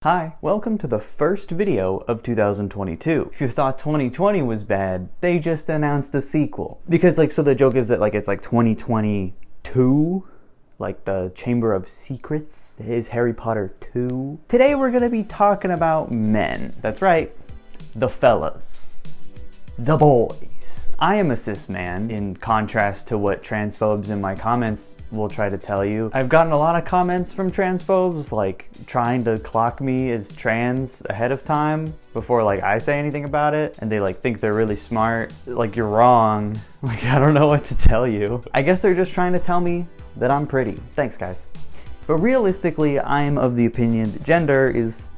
Hi, welcome to the first video of 2022. If you thought 2020 was bad, they just announced a sequel. Because so the joke is that it's 2022, like the Chamber of Secrets is Harry Potter 2. Today we're gonna be talking about men. That's right, the fellas. The boys. I am a cis man, in contrast to what transphobes in my comments will try to tell you. I've gotten a lot of comments from transphobes, trying to clock me as trans ahead of time before I say anything about it, and they think they're really smart. You're wrong. I don't know what to tell you. I guess they're just trying to tell me that I'm pretty. Thanks, guys. But realistically, I'm of the opinion that gender is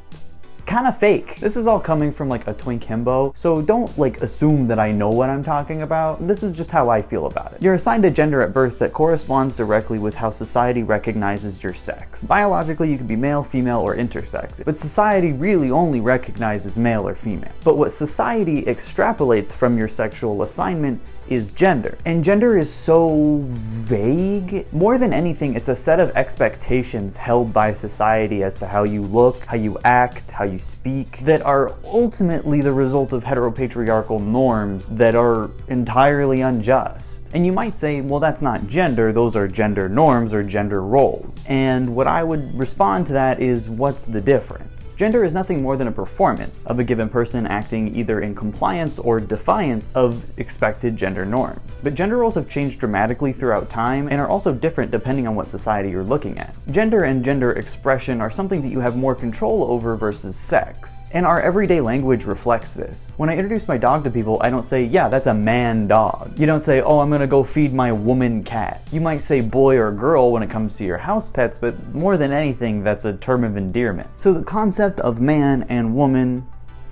kind of fake. This is all coming from a twink himbo, so don't assume that I know what I'm talking about. This is just how I feel about it. You're assigned a gender at birth that corresponds directly with how society recognizes your sex. Biologically, you can be male, female, or intersex, but society really only recognizes male or female. But what society extrapolates from your sexual assignment is gender. And gender is so vague. More than anything, it's a set of expectations held by society as to how you look, how you act, how you speak, that are ultimately the result of heteropatriarchal norms that are entirely unjust. And you might say, well, that's not gender, those are gender norms or gender roles. And what I would respond to that is, what's the difference? Gender is nothing more than a performance of a given person acting either in compliance or defiance of expected gender norms. But gender roles have changed dramatically throughout time and are also different depending on what society you're looking at. Gender and gender expression are something that you have more control over versus sex. And our everyday language reflects this. When I introduce my dog to people, I don't say, yeah, that's a man dog. You don't say, oh, I'm gonna go feed my woman cat. You might say boy or girl when it comes to your house pets, but more than anything, that's a term of endearment. So the concept of man and woman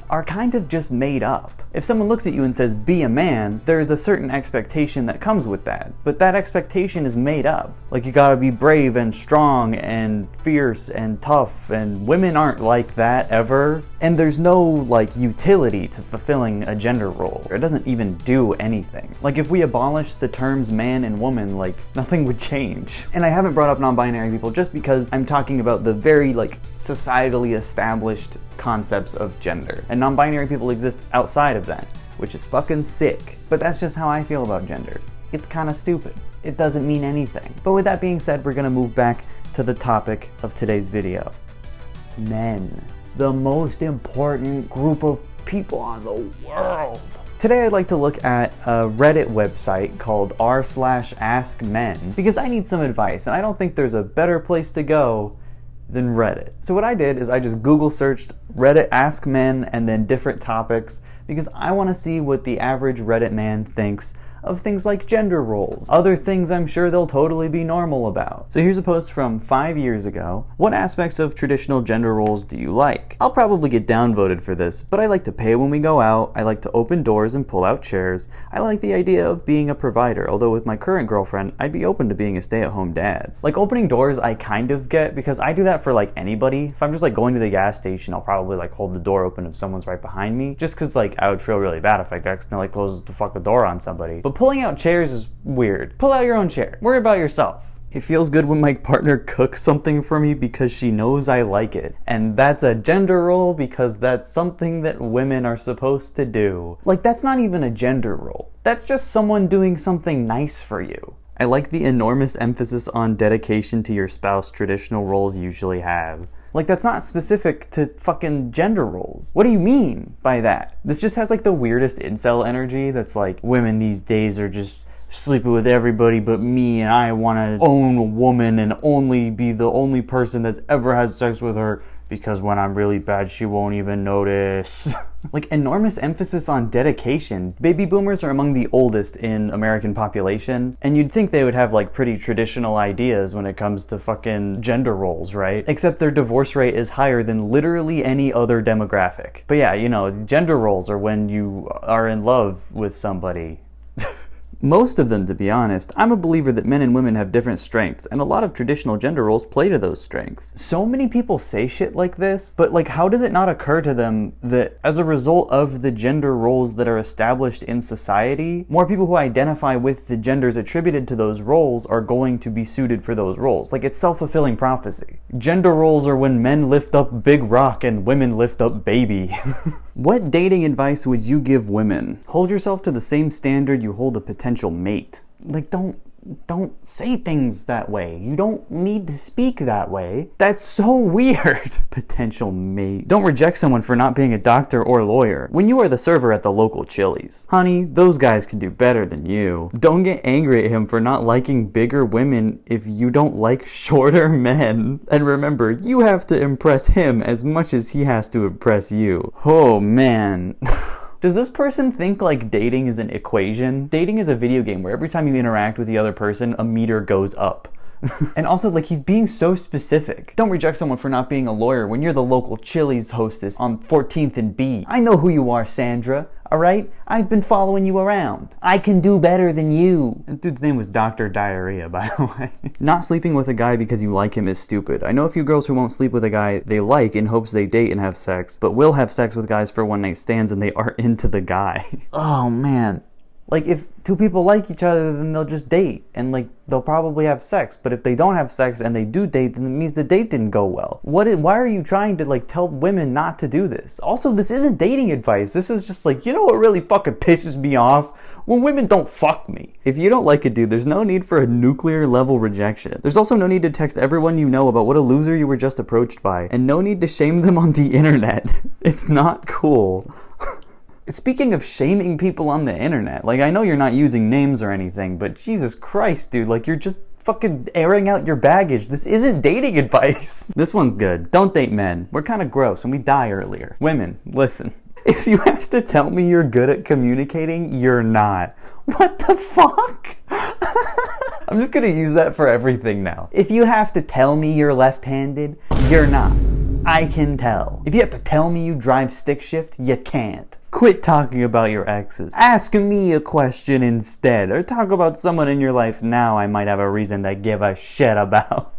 are kind of just made up. If someone looks at you and says, be a man, there is a certain expectation that comes with that. But that expectation is made up. You gotta be brave and strong and fierce and tough, and women aren't like that ever. And there's no utility to fulfilling a gender role. It doesn't even do anything. If we abolished the terms man and woman, nothing would change. And I haven't brought up non-binary people just because I'm talking about the very societally established concepts of gender. And non-binary people exist outside of that, which is fucking sick. But that's just how I feel about gender. It's kind of stupid. It doesn't mean anything. But with that being said, we're gonna move back to the topic of today's video. Men. The most important group of people on the world. Today I'd like to look at a Reddit website called r/AskMen because I need some advice, and I don't think there's a better place to go than Reddit. So what I did is I just Google searched Reddit Ask Men and then different topics because I want to see what the average Reddit man thinks of things like gender roles. Other things I'm sure they'll totally be normal about. So here's a post from 5 years ago. What aspects of traditional gender roles do you like? I'll probably get downvoted for this, but I like to pay when we go out, I like to open doors and pull out chairs, I like the idea of being a provider, although with my current girlfriend, I'd be open to being a stay-at-home dad. Opening doors I kind of get because I do that for anybody. If I'm just going to the gas station, I'll probably hold the door open if someone's right behind me, just because I would feel really bad if I accidentally closed the fucking door on somebody. But pulling out chairs is weird. Pull out your own chair. Worry about yourself. It feels good when my partner cooks something for me because she knows I like it. And that's a gender role because that's something that women are supposed to do. That's not even a gender role. That's just someone doing something nice for you. I like the enormous emphasis on dedication to your spouse traditional roles usually have. That's not specific to fucking gender roles. What do you mean by that? This just has the weirdest incel energy that's women these days are just sleeping with everybody but me, and I want to own a woman and only be the only person that's ever had sex with her because when I'm really bad she won't even notice. Enormous emphasis on dedication. Baby boomers are among the oldest in American population, and you'd think they would have pretty traditional ideas when it comes to fucking gender roles, right? Except their divorce rate is higher than literally any other demographic. But yeah, gender roles are when you are in love with somebody. Most of them, to be honest. I'm a believer that men and women have different strengths, and a lot of traditional gender roles play to those strengths. So many people say shit like this, but like, how does it not occur to them that as a result of the gender roles that are established in society, more people who identify with the genders attributed to those roles are going to be suited for those roles? Like, it's self-fulfilling prophecy. Gender roles are when men lift up big rock and women lift up baby. What dating advice would you give women? Hold yourself to the same standard you hold a potential mate. Like, don't say things that way. You don't need to speak that way. That's so weird. Potential mate. Don't reject someone for not being a doctor or lawyer when you are the server at the local Chili's. Honey, those guys can do better than you. Don't get angry at him for not liking bigger women if you don't like shorter men. And remember, you have to impress him as much as he has to impress you. Oh man. Does this person think like dating is an equation? Dating is a video game where every time you interact with the other person, a meter goes up. And also, like, he's being so specific. Don't reject someone for not being a lawyer when you're the local Chili's hostess on 14th and B. I know who you are, Sandra. Alright? I've been following you around. I can do better than you. That dude's name was Dr. Diarrhea, by the way. Not sleeping with a guy because you like him is stupid. I know a few girls who won't sleep with a guy they like in hopes they date and have sex, but will have sex with guys for one night stands and they are into the guy. Oh man. Like, if two people like each other, then they'll just date, and like, they'll probably have sex. But if they don't have sex and they do date, then it means the date didn't go well. Why are you trying to like tell women not to do this? Also, this isn't dating advice. This is just like, you know what really fucking pisses me off? When women don't fuck me. If you don't like a dude, there's no need for a nuclear level rejection. There's also no need to text everyone you know about what a loser you were just approached by, and no need to shame them on the internet. It's not cool. Speaking of shaming people on the internet, like, I know you're not using names or anything, but Jesus Christ, dude, like, you're just fucking airing out your baggage. This isn't dating advice. This one's good. Don't date men. We're kind of gross and we die earlier. Women, listen. If you have to tell me you're good at communicating, you're not. What the fuck? I'm just gonna use that for everything now. If you have to tell me you're left-handed, you're not. I can tell. If you have to tell me you drive stick shift, you can't. Quit talking about your exes. Ask me a question instead, or talk about someone in your life now I might have a reason to give a shit about.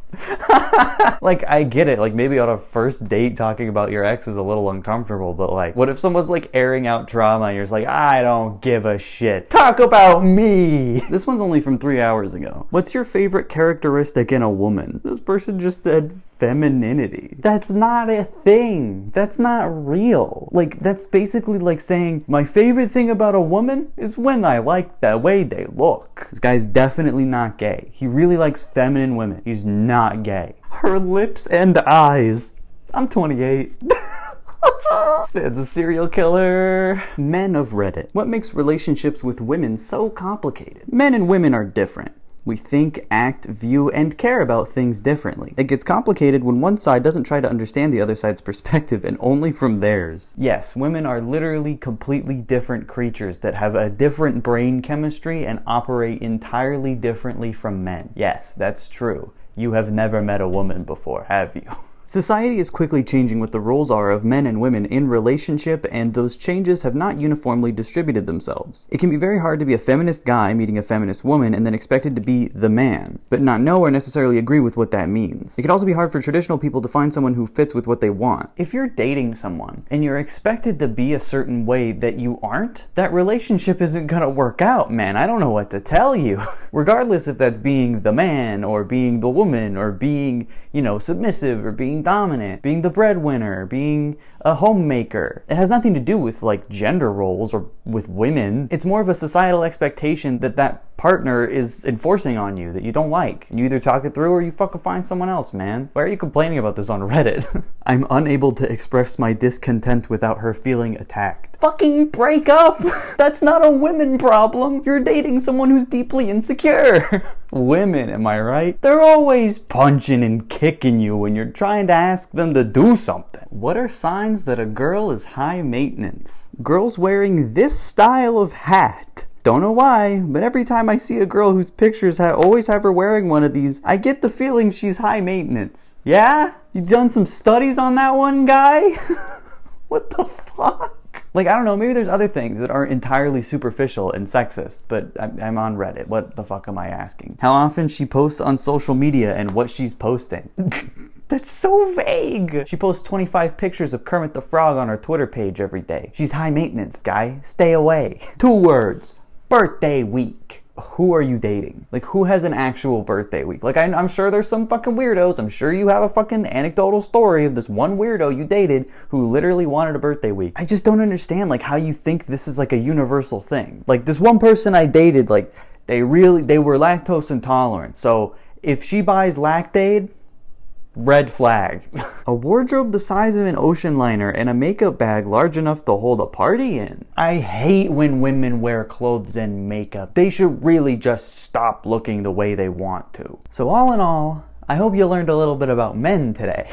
Like, I get it, like, maybe on a first date talking about your ex is a little uncomfortable, but like, what if someone's like airing out trauma and you're just like, I don't give a shit, talk about me. This one's only from 3 hours ago. What's your favorite characteristic in a woman? This person just said femininity. That's not a thing. That's not real. Like, that's basically like saying my favorite thing about a woman is when I like the way they look. This guy's definitely not gay. He really likes feminine women. He's not gay. Her lips and eyes. I'm 28. This man's a serial killer. Men of Reddit. What makes relationships with women so complicated? Men and women are different. We think, act, view, and care about things differently. It gets complicated when one side doesn't try to understand the other side's perspective and only from theirs. Yes, women are literally completely different creatures that have a different brain chemistry and operate entirely differently from men. Yes, that's true. You have never met a woman before, have you? Society is quickly changing what the roles are of men and women in relationship, and those changes have not uniformly distributed themselves. It can be very hard to be a feminist guy meeting a feminist woman and then expected to be the man, but not know or necessarily agree with what that means. It can also be hard for traditional people to find someone who fits with what they want. If you're dating someone and you're expected to be a certain way that you aren't, that relationship isn't gonna work out, man. I don't know what to tell you. Regardless if that's being the man or being the woman or being, submissive or being dominant, being the breadwinner, being a homemaker. It has nothing to do with like gender roles or with women. It's more of a societal expectation that partner is enforcing on you that you don't like. You either talk it through or you fucking find someone else, man. Why are you complaining about this on Reddit? I'm unable to express my discontent without her feeling attacked. Fucking break up! That's not a women problem. You're dating someone who's deeply insecure. Women, am I right? They're always punching and kicking you when you're trying to ask them to do something. What are signs that a girl is high maintenance? Girls wearing this style of hat. Don't know why, but every time I see a girl whose pictures always have her wearing one of these, I get the feeling she's high maintenance. Yeah? You done some studies on that one, guy? What the fuck? Like, I don't know, maybe there's other things that aren't entirely superficial and sexist, but I'm on Reddit. What the fuck am I asking? How often she posts on social media and what she's posting. That's so vague. She posts 25 pictures of Kermit the Frog on her Twitter page every day. She's high maintenance, guy. Stay away. 2 words. Birthday week. Who are you dating? Like, who has an actual birthday week? Like, I'm sure there's some fucking weirdos. I'm sure you have a fucking anecdotal story of this one weirdo you dated who literally wanted a birthday week. I just don't understand, like, how you think this is, like, a universal thing. Like, this one person I dated, like, they were lactose intolerant. So, if she buys Lactaid, red flag. A wardrobe the size of an ocean liner and a makeup bag large enough to hold a party in. I hate when women wear clothes and makeup. They should really just stop looking the way they want to. So all in all, I hope you learned a little bit about men today.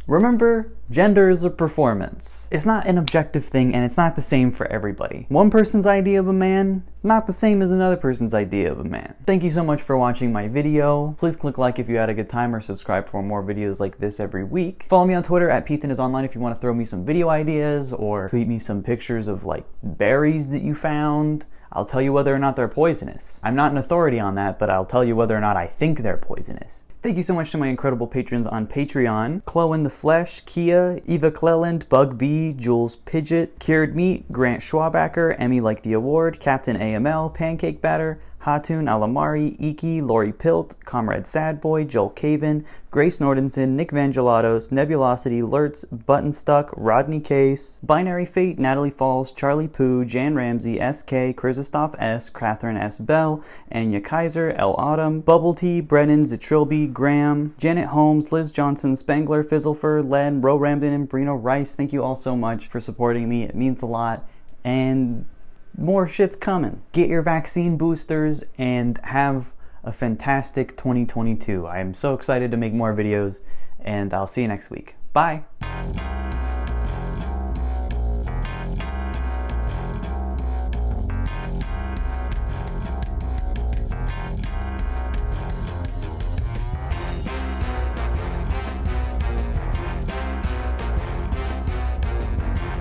Remember, gender is a performance. It's not an objective thing, and it's not the same for everybody. One person's idea of a man, not the same as another person's idea of a man. Thank you so much for watching my video. Please click like if you had a good time, or subscribe for more videos like this every week. Follow me on Twitter at PethanIsOnline if you want to throw me some video ideas, or tweet me some pictures of like berries that you found. I'll tell you whether or not they're poisonous. I'm not an authority on that, but I'll tell you whether or not I think they're poisonous. Thank you so much to my incredible patrons on Patreon. Chloe in the Flesh, Kia, Eva Cleland, Bug B, Jules Pidgeot, Cured Meat, Grant Schwabacker, Emmy Like the Award, Captain AML, Pancake Batter, Hatun Alamari, Iki, Lori Pilt, Comrade Sadboy, Joel Caven, Grace Nordenson, Nick Vangelatos, Nebulosity, Lurtz, Button Stuck, Rodney Case, Binary Fate, Natalie Falls, Charlie Poo, Jan Ramsey, SK, Kristoff S, Catherine S. Bell, Anya Kaiser, L. Autumn, Bubble Tea, Brennan, Zitrilby, Graham, Janet Holmes, Liz Johnson, Spangler, Fizzlefer, Len, Ro Ramden, and Brino Rice. Thank you all so much for supporting me. It means a lot. And more shit's coming. Get your vaccine boosters and have a fantastic 2022. I am so excited to make more videos, and I'll see you next week. Bye.